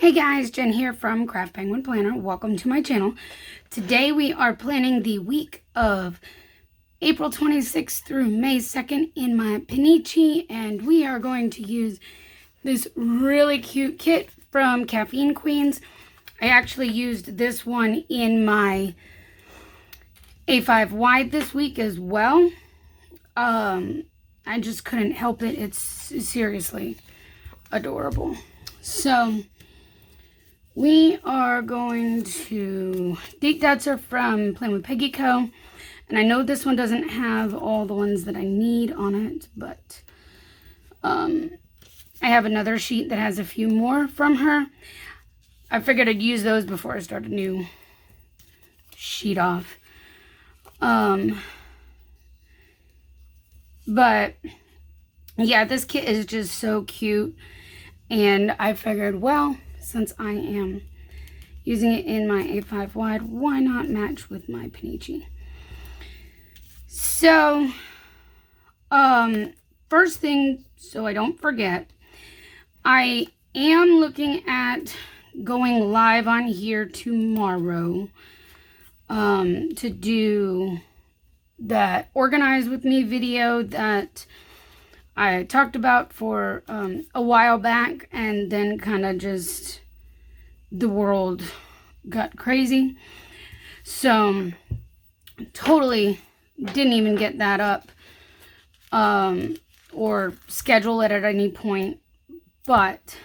Hey guys, Jen here from Craft Penguin Planner. Welcome to my channel. Today we are planning the week of April 26th through May 2nd in my Pennichi, and we are going to use this really cute kit from Caffeine Queens. I actually used this one in my A5 wide this week as well. I just couldn't help it. It's seriously adorable. So we are going to, that's are from Plan with Peggy Co. And I know this one doesn't have all the ones that I need on it, but I have another sheet that has a few more from her. I figured I'd use those before I start a new sheet off. But yeah, this kit is just so cute. And I figured, well, since I am using it in my A5 wide, why not match with my Pennichi? So, first thing, so I don't forget, I am looking at going live on here tomorrow to do that Organize With Me video that I talked about for a while back, and then kind of just the world got crazy. So totally didn't even get that up or schedule it at any point, but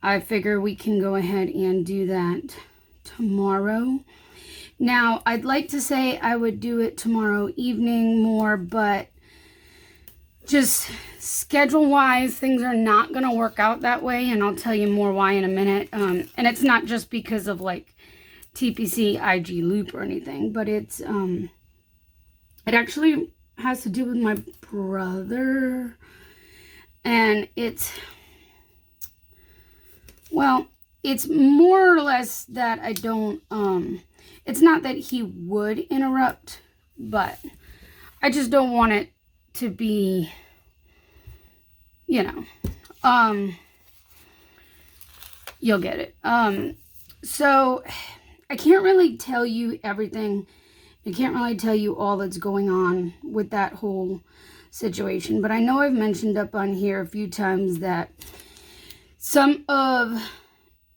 I figure we can go ahead and do that tomorrow. Now, I'd like to say I would do it tomorrow evening more, but just schedule-wise, things are not going to work out that way, and I'll tell you more why in a minute. And it's not just because of, like, TPC IG loop or anything, but it's, it actually has to do with my brother, and it's, well, it's more or less that I don't, it's not that he would interrupt, but I just don't want it to be, you know, you'll get it. So I can't really tell you everything. I can't really tell you all that's going on with that whole situation, but I know I've mentioned up on here a few times that some of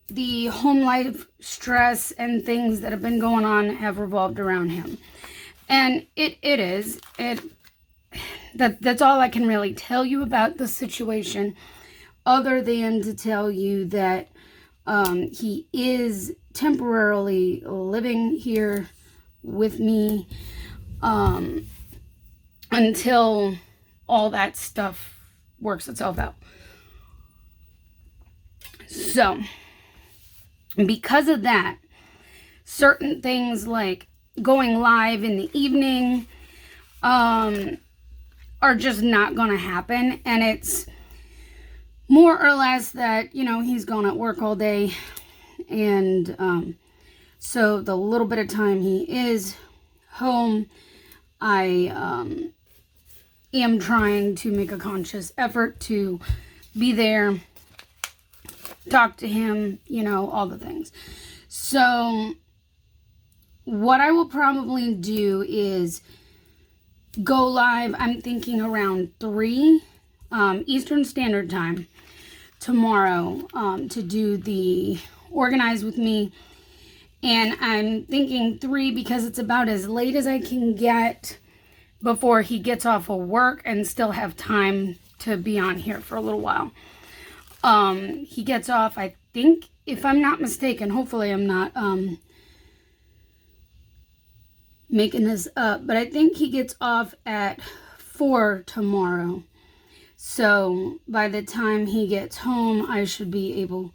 the home life stress and things that have been going on have revolved around him. And that's all I can really tell you about the situation, other than to tell you that he is temporarily living here with me until all that stuff works itself out. So, because of that, certain things like going live in the evening are just not going to happen. And it's more or less that, you know, he's gone at work all day. And so the little bit of time he is home, I am trying to make a conscious effort to be there, talk to him, you know, all the things. So what I will probably do is go live, I'm thinking around 3 Eastern Standard Time tomorrow to do the Organize With Me. And I'm thinking 3 because it's about as late as I can get before he gets off of work and still have time to be on here for a little while. He gets off, I think, if I'm not mistaken, hopefully I'm not making this up, but I think he gets off at 4 tomorrow. So by the time he gets home, I should be able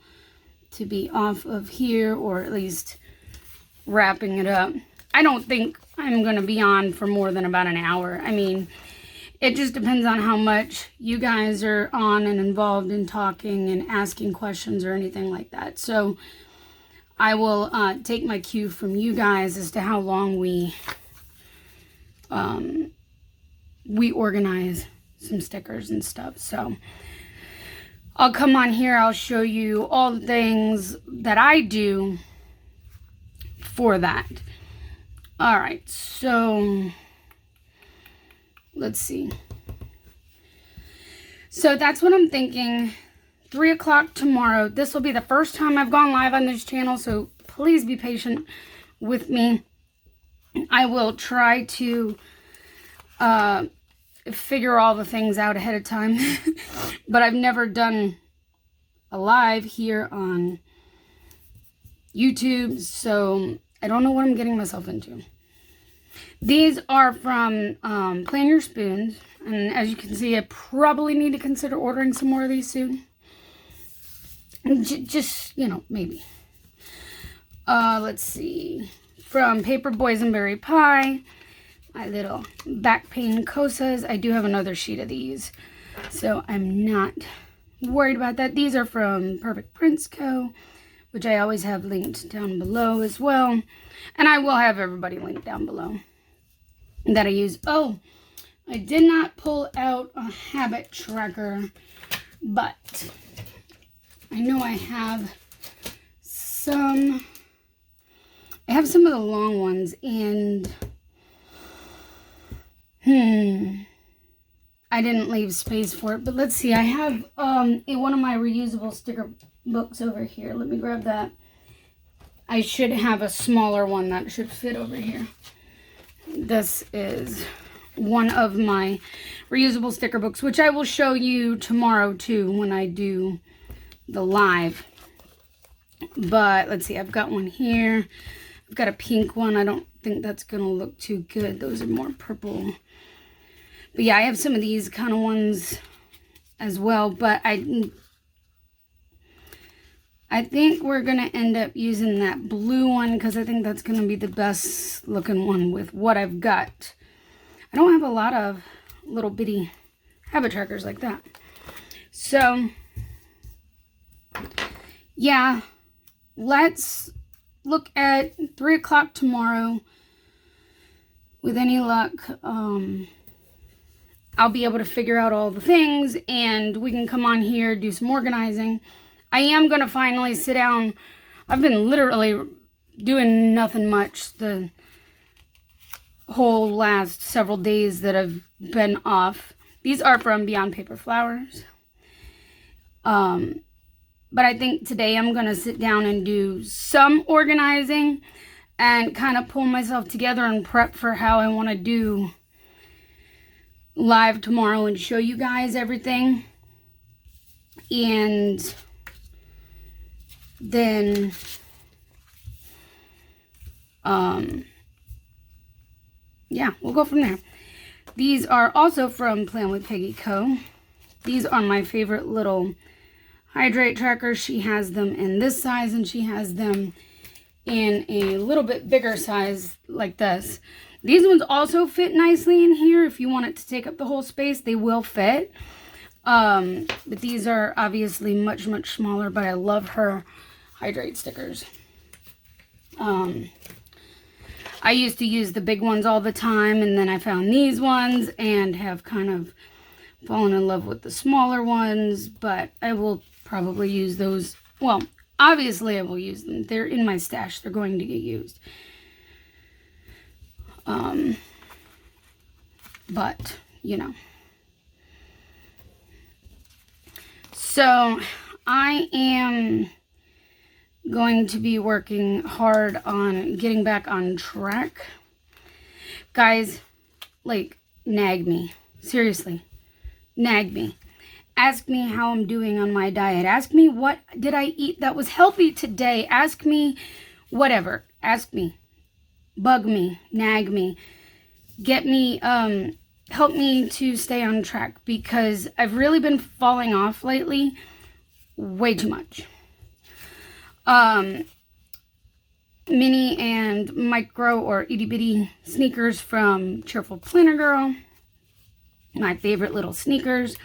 to be off of here, or at least wrapping it up. I don't think I'm going to be on for more than about an hour. I mean, it just depends on how much you guys are on and involved in talking and asking questions or anything like that. So I will take my cue from you guys as to how long we organize some stickers and stuff. So I'll come on here, I'll show you all the things that I do for that. All right, so let's see. So that's what I'm thinking. 3 o'clock tomorrow. This will be the first time I've gone live on this channel, so please be patient with me. I will try to figure all the things out ahead of time. But I've never done a live here on YouTube, so I don't know what I'm getting myself into. These are from Plan Your Spoons, and as you can see, I probably need to consider ordering some more of these soon. Just, you know, maybe. Let's see. From Paper Boysenberry Pie, my little back pain kosas. I do have another sheet of these, so I'm not worried about that. These are from Perfect Prince Co., which I always have linked down below as well. And I will have everybody linked down below that I use. Oh, I did not pull out a habit tracker, but I know I have some. I have some of the long ones, and I didn't leave space for it, but let's see. I have one of my reusable sticker books over here. Let me grab that. I should have a smaller one that should fit over here. This is one of my reusable sticker books, which I will show you tomorrow too when I do the live. But let's see, I've got one here. I've got a pink one. I don't think that's gonna look too good. Those are more purple. But yeah, I have some of these kind of ones as well, but I think we're gonna end up using that blue one because I think that's gonna be the best looking one with what I've got. I don't have a lot of little bitty habit trackers like that. So yeah, let's look at 3 o'clock tomorrow. With any luck, I'll be able to figure out all the things and we can come on here, do some organizing. I am going to finally sit down. I've been literally doing nothing much the whole last several days that I've been off. These are from Beyond Paper Flowers. But I think today I'm going to sit down and do some organizing and kind of pull myself together and prep for how I want to do live tomorrow and show you guys everything. And then yeah, we'll go from there. These are also from Plan with Peggy Co. These are my favorite little hydrate trackers. She has them in this size and she has them in a little bit bigger size like this. These ones also fit nicely in here. If you want it to take up the whole space, they will fit. But these are obviously much, much smaller, but I love her hydrate stickers. I used to use the big ones all the time, and then I found these ones and have kind of fallen in love with the smaller ones, but I will probably use those. Well, obviously I will use them. They're in my stash. They're going to get used. But, you know. So, I am going to be working hard on getting back on track. Guys, like, nag me. Seriously. Nag me. Ask me how I'm doing on my diet. Ask me what did I eat that was healthy today. Ask me whatever. Ask me. Bug me. Nag me. Get me, help me to stay on track because I've really been falling off lately way too much. Mini and micro or itty bitty sneakers from Cheerful Planner Girl. My favorite little sneakers.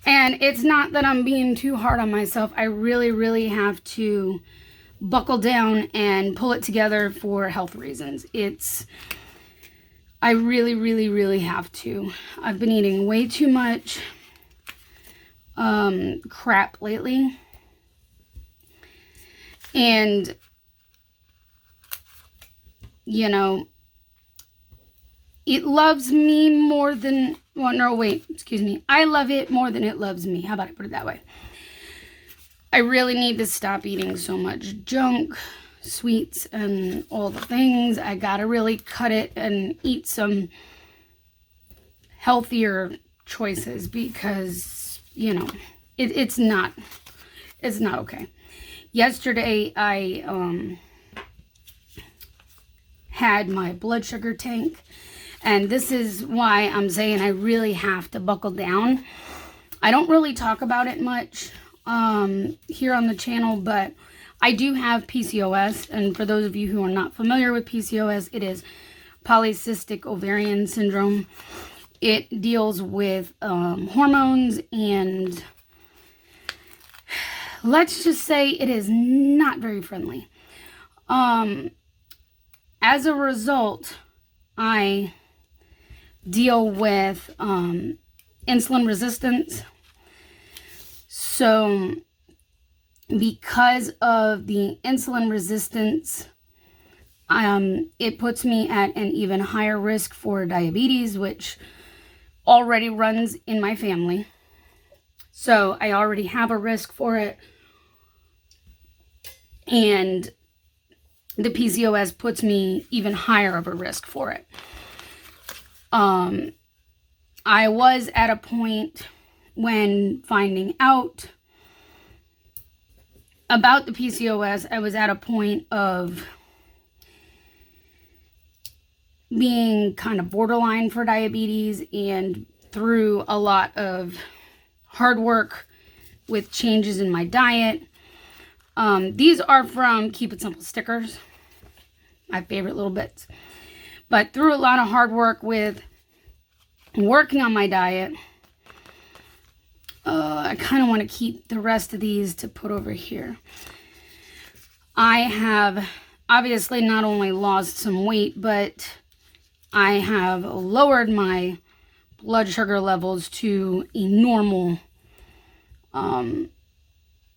And it's not that I'm being too hard on myself. I really, really have to buckle down and pull it together for health reasons. I really, really, really have to. I've been eating way too much. crap lately. And, you know, it loves me more than, well, no, wait, excuse me. I love it more than it loves me. How about I put it that way? I really need to stop eating so much junk, sweets, and all the things. I gotta really cut it and eat some healthier choices because, you know, it's not okay. Yesterday, I had my blood sugar tank, and this is why I'm saying I really have to buckle down. I don't really talk about it much here on the channel, but I do have PCOS, and for those of you who are not familiar with PCOS, it is polycystic ovarian syndrome. It deals with hormones, and let's just say it is not very friendly. As a result, I deal with insulin resistance. So because of the insulin resistance, it puts me at an even higher risk for diabetes, which already runs in my family. So I already have a risk for it. And the PCOS puts me even higher of a risk for it. I was at a point when finding out about the PCOS, I was at a point of being kind of borderline for diabetes, and through a lot of hard work with changes in my diet. These are from Keep It Simple stickers, my favorite little bits. But through a lot of hard work with working on my diet, I kind of want to keep the rest of these to put over here. I have obviously not only lost some weight, but I have lowered my blood sugar levels to a normal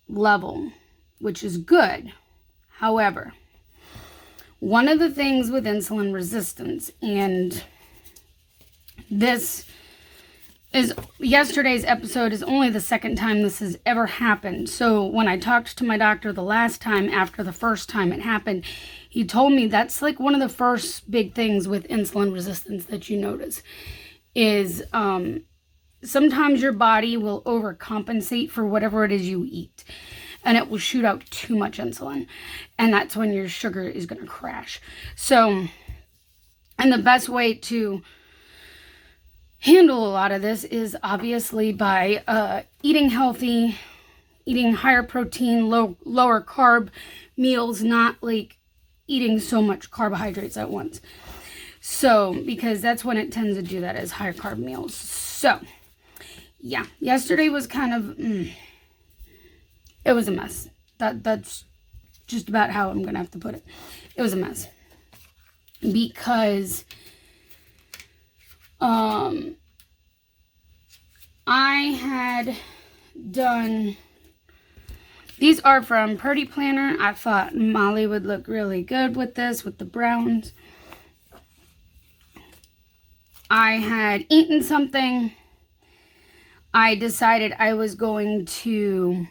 level, which is good. However, one of the things with insulin resistance, and this is yesterday's episode is only the second time this has ever happened. So when I talked to my doctor the last time after the first time it happened, he told me that's like one of the first big things with insulin resistance that you notice is sometimes your body will overcompensate for whatever it is you eat, and it will shoot out too much insulin, and that's when your sugar is going to crash. So, and the best way to handle a lot of this is obviously by eating healthy, eating higher protein, lower carb meals, not like eating so much carbohydrates at once. So, because that's when it tends to do that, is higher carb meals. So, yeah, yesterday was kind of, it was a mess. That's just about how I'm going to have to put it. It was a mess. Because I had done, these are from Purdy Planner. I thought Molly would look really good with this, with the browns. I had eaten something. I decided I was going to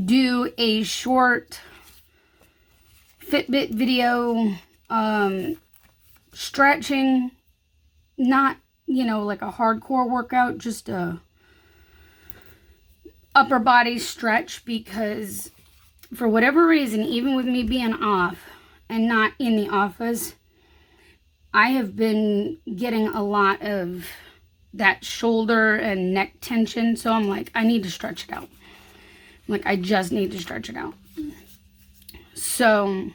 do a short Fitbit video, stretching, not, you know, like a hardcore workout, just a upper body stretch, because for whatever reason, even with me being off and not in the office, I have been getting a lot of that shoulder and neck tension. So I'm like, I need to stretch it out. Like, I just need to stretch it out. So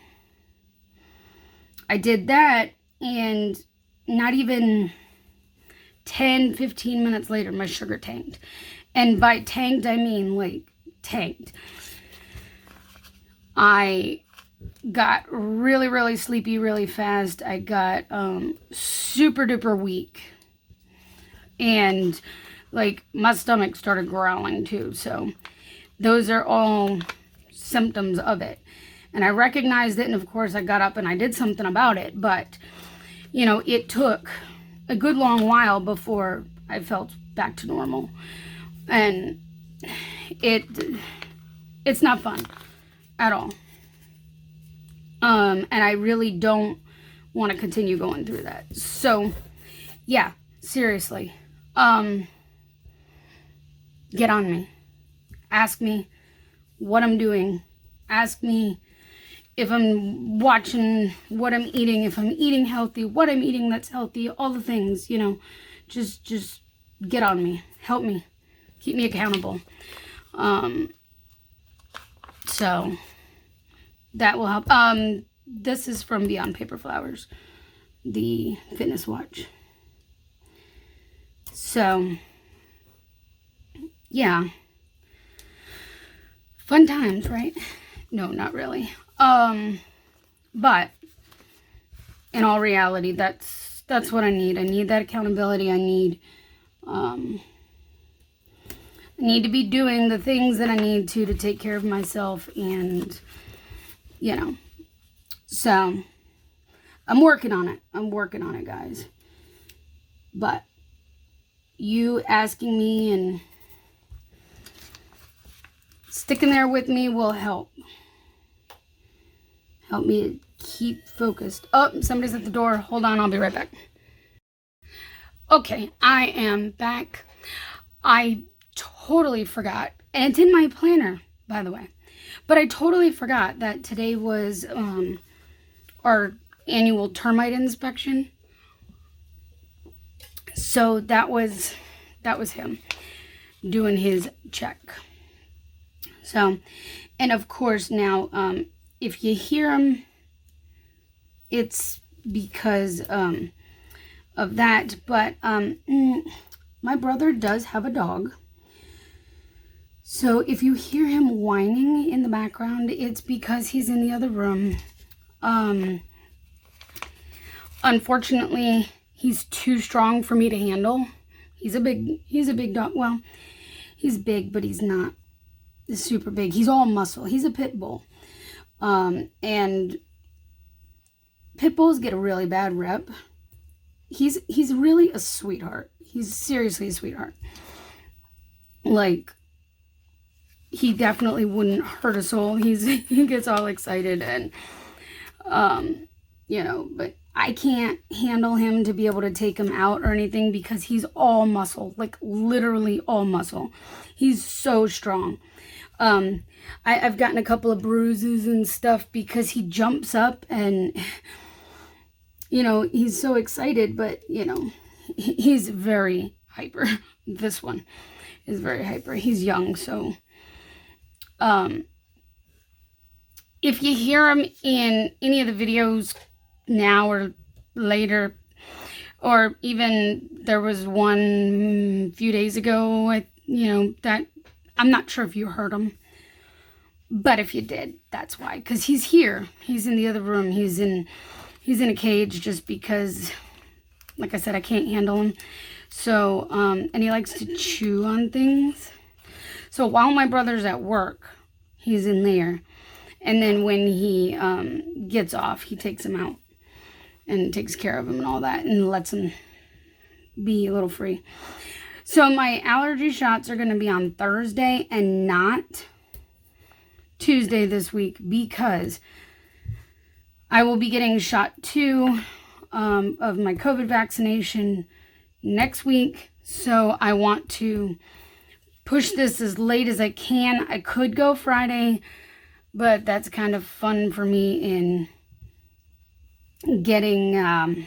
I did that, and not even 10-15 minutes later, my sugar tanked. And by tanked, I mean like tanked. I got really, really sleepy really fast. I got super duper weak. And like my stomach started growling too. So those are all symptoms of it. And I recognized it, and of course I got up and I did something about it. But, you know, it took a good long while before I felt back to normal. And it's not fun at all. And I really don't want to continue going through that. So, yeah, seriously. Get on me. Ask me what I'm doing. Ask me if I'm watching what I'm eating, if I'm eating healthy, what I'm eating that's healthy, all the things, you know. Just get on me. Help me. Keep me accountable. So that will help. This is from Beyond Paper Flowers, the fitness watch. So, yeah. Fun times, right? No, not really. But in all reality, that's what I need. I need that accountability. I need to be doing the things that I need to take care of myself, and, you know, so I'm working on it. I'm working on it, guys. But you asking me and sticking there with me will help. Help me keep focused. Oh, somebody's at the door. Hold on, I'll be right back. Okay, I am back. I totally forgot, and it's in my planner, by the way, but I totally forgot that today was our annual termite inspection. So that was him doing his check. So, and of course now, if you hear him, it's because of that. But my brother does have a dog. So if you hear him whining in the background, it's because he's in the other room. Unfortunately, he's too strong for me to handle. He's a big dog. Well, he's big, but he's not super big. He's all muscle. He's a pit bull. And pit bulls get a really bad rep. He's really a sweetheart. He's seriously a sweetheart. Like, he definitely wouldn't hurt a soul. He gets all excited, and you know, but I can't handle him to be able to take him out or anything because he's all muscle, like literally all muscle. He's so strong. I've gotten a couple of bruises and stuff because he jumps up and, you know, he's so excited, but, you know, he's very hyper. This one is very hyper. He's young, so if you hear him in any of the videos now or later, or even there was one a few days ago, you know, that I'm not sure if you heard him, but if you did, that's why, because he's here. He's in the other room. He's in a cage just because, like I said, I can't handle him. So, and he likes to chew on things. So while my brother's at work, he's in there. And then when he gets off, he takes him out and takes care of him and all that and lets him be a little free. So my allergy shots are going to be on Thursday and not Tuesday this week because I will be getting shot 2 of my COVID vaccination next week. So I want to push this as late as I can. I could go Friday, but that's kind of fun for me in getting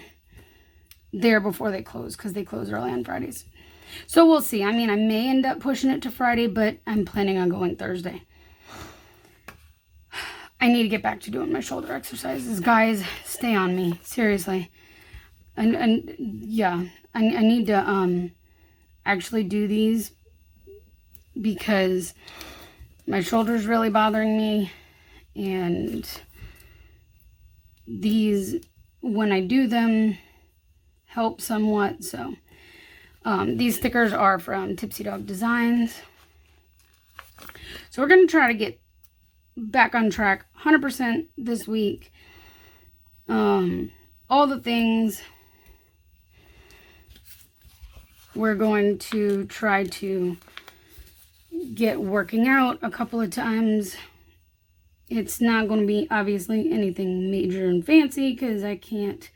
there before they close, because they close early on Fridays. So we'll see. I mean, I may end up pushing it to Friday, but I'm planning on going Thursday. I need to get back to doing my shoulder exercises. Guys, stay on me. Seriously. And yeah, I need to actually do these because my shoulder's really bothering me, and these, when I do them, help somewhat. So these stickers are from Tipsy Dog Designs. So we're going to try to get back on track 100% this week. All the things we're going to try to get working out a couple of times. It's not going to be obviously anything major and fancy because I can't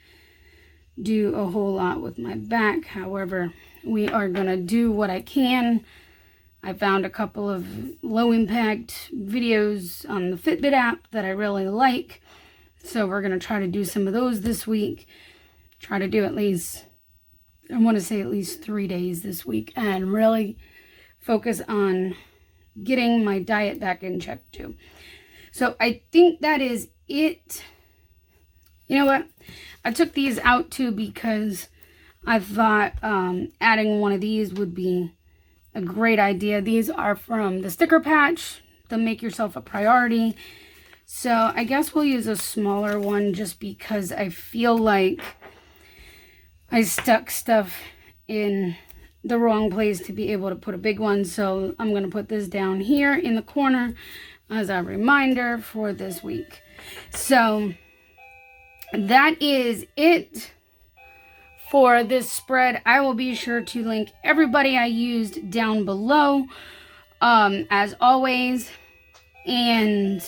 do a whole lot with my back. However, we are going to do what I can. I found a couple of low impact videos on the Fitbit app that I really like. So we're going to try to do some of those this week. Try to do at least 3 days this week and really focus on getting my diet back in check too. So I think that is it. You know what? I took these out too because I thought adding one of these would be a great idea. These are from the sticker patch, the Make Yourself a Priority. So I guess we'll use a smaller one just because I feel like I stuck stuff in the wrong place to be able to put a big one. So I'm going to put this down here in the corner as a reminder for this week. So that is it for this spread. I will be sure to link everybody I used down below, as always. And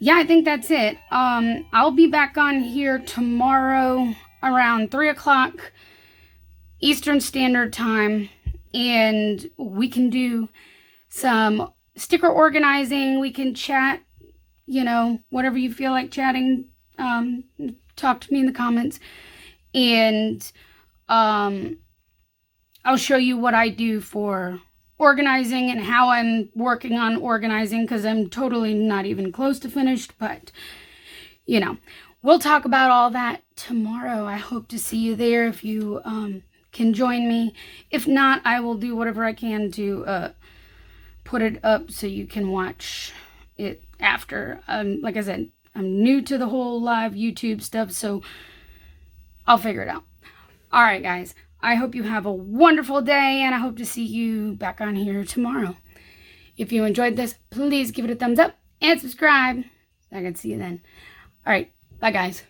yeah, I think that's it. I'll be back on here tomorrow around 3 o'clock Eastern Standard Time, and we can do some sticker organizing. We can chat, whatever you feel like chatting. Talk to me in the comments, and I'll show you what I do for organizing and how I'm working on organizing, because I'm totally not even close to finished, but we'll talk about all that tomorrow. I hope to see you there if you can join me. If not, I will do whatever I can to put it up so you can watch it after. Like I said, I'm new to the whole live YouTube stuff, so I'll figure it out. All right, guys. I hope you have a wonderful day, and I hope to see you back on here tomorrow. If you enjoyed this, please give it a thumbs up and subscribe. I can see you then. All right. Bye, guys.